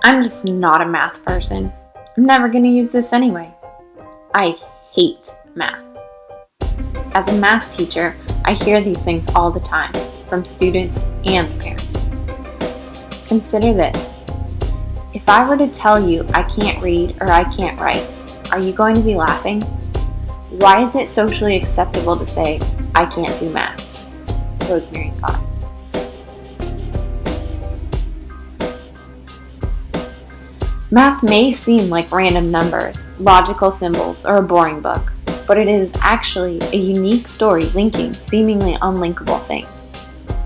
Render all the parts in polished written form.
I'm just not a math person. I'm never going to use this anyway. I hate math. As a math teacher, I hear these things all the time from students and parents. Consider this. If I were to tell you I can't read or I can't write, are you going to be laughing? Why is it socially acceptable to say, I can't do math? Rosemary Cott. Math may seem like random numbers, logical symbols, or a boring book, but it is actually a unique story linking seemingly unlinkable things.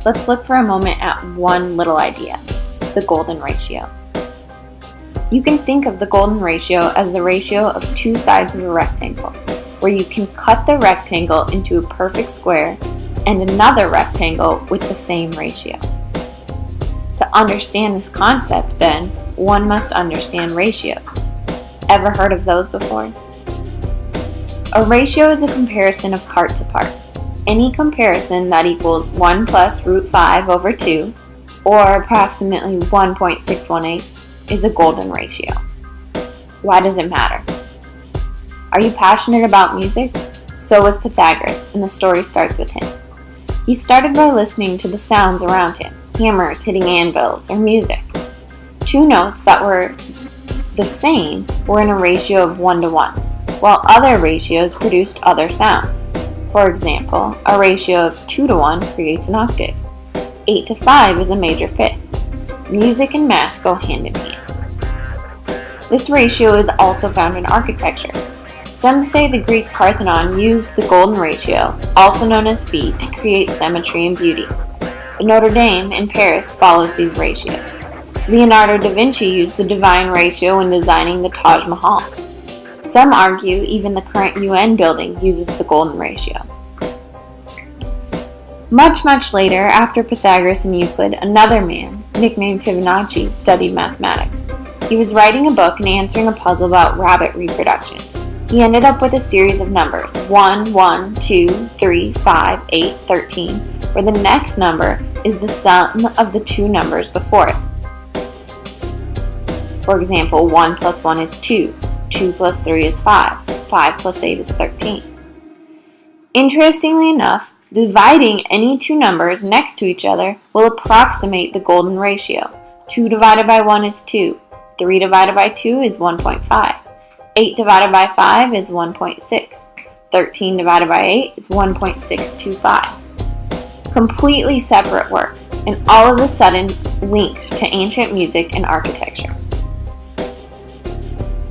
Let's look for a moment at one little idea, the golden ratio. You can think of the golden ratio as the ratio of two sides of a rectangle, where you can cut the rectangle into a perfect square and another rectangle with the same ratio. To understand this concept, then, one must understand ratios. Ever heard of those before? A ratio is a comparison of part to part. Any comparison that equals 1 plus root 5 over 2, or approximately 1.618, is a golden ratio. Why does it matter? Are you passionate about music? So was Pythagoras, and the story starts with him. He started by listening to the sounds around him, hammers hitting anvils, or music. Two notes that were the same were in a ratio of 1 to 1, while other ratios produced other sounds. For example, a ratio of 2 to 1 creates an octave. 8 to 5 is a major fifth. Music and math go hand in hand. This ratio is also found in architecture. Some say the Greek Parthenon used the golden ratio, also known as phi, to create symmetry and beauty. The Notre Dame in Paris follows these ratios. Leonardo da Vinci used the divine ratio when designing the Taj Mahal. Some argue even the current UN building uses the golden ratio. Much later, after Pythagoras and Euclid, another man, nicknamed Fibonacci, studied mathematics. He was writing a book and answering a puzzle about rabbit reproduction. He ended up with a series of numbers, 1, 1, 2, 3, 5, 8, 13, where the next number is the sum of the two numbers before it. For example, 1 plus 1 is 2, 2 plus 3 is 5, 5 plus 8 is 13. Interestingly enough, dividing any two numbers next to each other will approximate the golden ratio. 2 divided by 1 is 2, 3 divided by 2 is 1.5, 8 divided by 5 is 1.6, 13 divided by 8 is 1.625. Completely separate work, and all of a sudden linked to ancient music and architecture.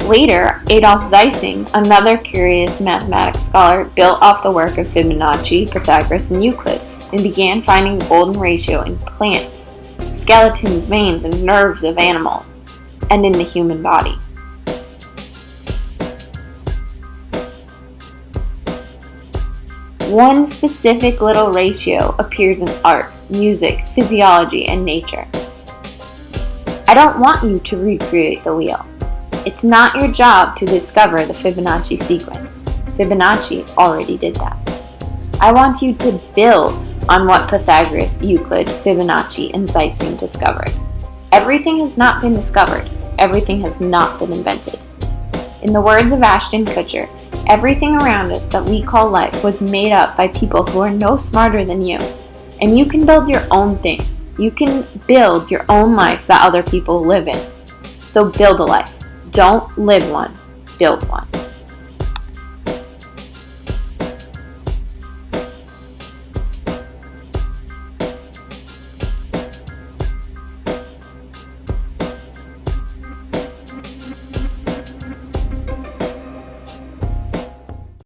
Later, Adolf Zeising, another curious mathematics scholar, built off the work of Fibonacci, Pythagoras, and Euclid, and began finding the golden ratio in plants, skeletons, veins, and nerves of animals, and in the human body. One specific little ratio appears in art, music, physiology, and nature. I don't want you to recreate the wheel. It's not your job to discover the Fibonacci sequence. Fibonacci already did that. I want you to build on what Pythagoras, Euclid, Fibonacci, and Zeising discovered. Everything has not been discovered. Everything has not been invented. In the words of Ashton Kutcher, everything around us that we call life was made up by people who are no smarter than you. And you can build your own things. You can build your own life that other people live in. So build a life. Don't live one, build one.